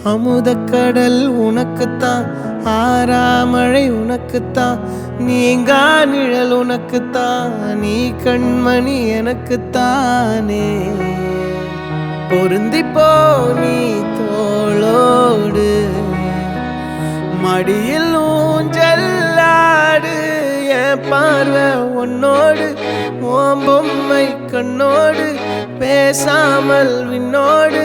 அமுதக்கடல் உனக்குத்தான், ஆறாமழை உனக்குத்தான், நீங்கா நிழல் உனக்குத்தான், நீ கண்மணி எனக்குத்தானே. பொருந்திப்போ நீ தோளோடு, மடியில் ஊஞ்சல்லாடு, என் பார்வை உன்னோடு, ஓம் பொம்மை கண்ணோடு, பேசாமல் விண்ணோடு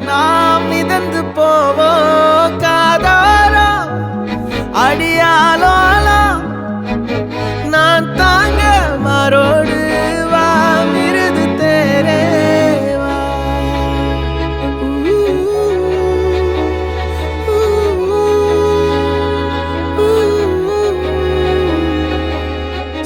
நாம் மிதந்து போவோம் காதாரோ அடியாலோலோ. நான் தாங்க மாறோடு வா மிருது தேரே வா.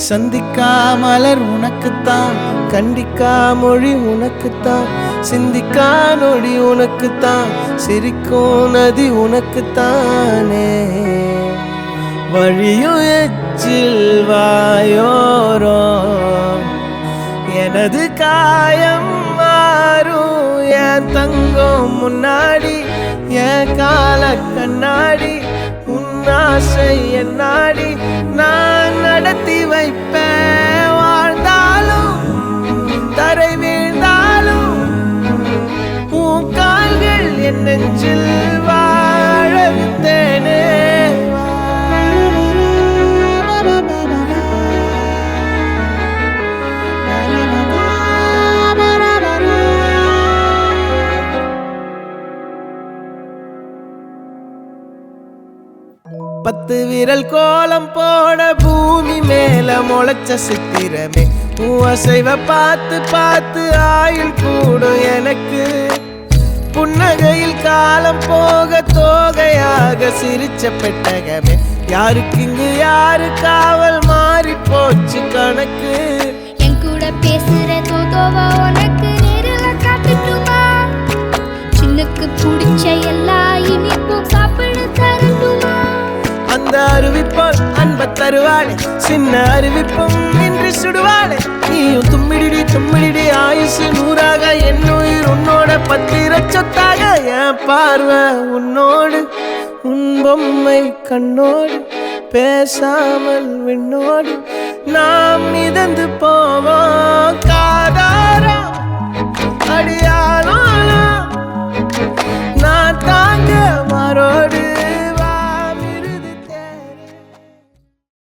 சந்திக்கா மலர் உனக்குத்தான், கண்டிக்கா மொழி உனக்குத்தான், சிந்திக்கா நொடி உனக்குத்தான், சிரிக்கும் நதி உனக்குத்தானே. வழியும் எச்சில் வாயோரோ எனது காயம் மாறும், என் தங்கம் முன்னாடி என் கால கண்ணாடி, உன்னாசை என்னாடி நான் நடத்தி வைப்பேன். வாழ்ந்தாலும் தரை வீழ்ந்தாலும் உன் கால்கள் என் நெஞ்சில் வாழ விட்டேனே. பத்து விரல் கோலம் போட பூமி மேல முளைச்ச சித்திரமே, அசைவ பார்த்து பார்த்து ஆயுள் கூடும் எனக்கு. புன்னகையில் காலம் போக தோகையாக சிரிச்ச பெட்டகமே, யாருக்கு இங்கு யாரு காவல் மாறி போச்சு கணக்கு. என் கூட பேசுற தோதோவா உனக்கு நேரில காட்டுட்டுமா, சின்னுக்கு பிடிச்ச எல்லா இனிப்பும் சாப்பிட தரட்டுமா. அந்த அறிவிப்பால் அன்ப தருவாளே, சின்ன அறிவிப்பும் இன்றி சுடுவாளே. நீயும் தும்மிடி தும்மிடி ஆயுசு நூறாக, என் உயிர் உன்னோட பத்திர சொத்தாக. என் பார்வை உன்னோடு, உன் பொம்மை கண்ணோடு, பேசாமல் விண்ணோடு நாம் மிதந்து போ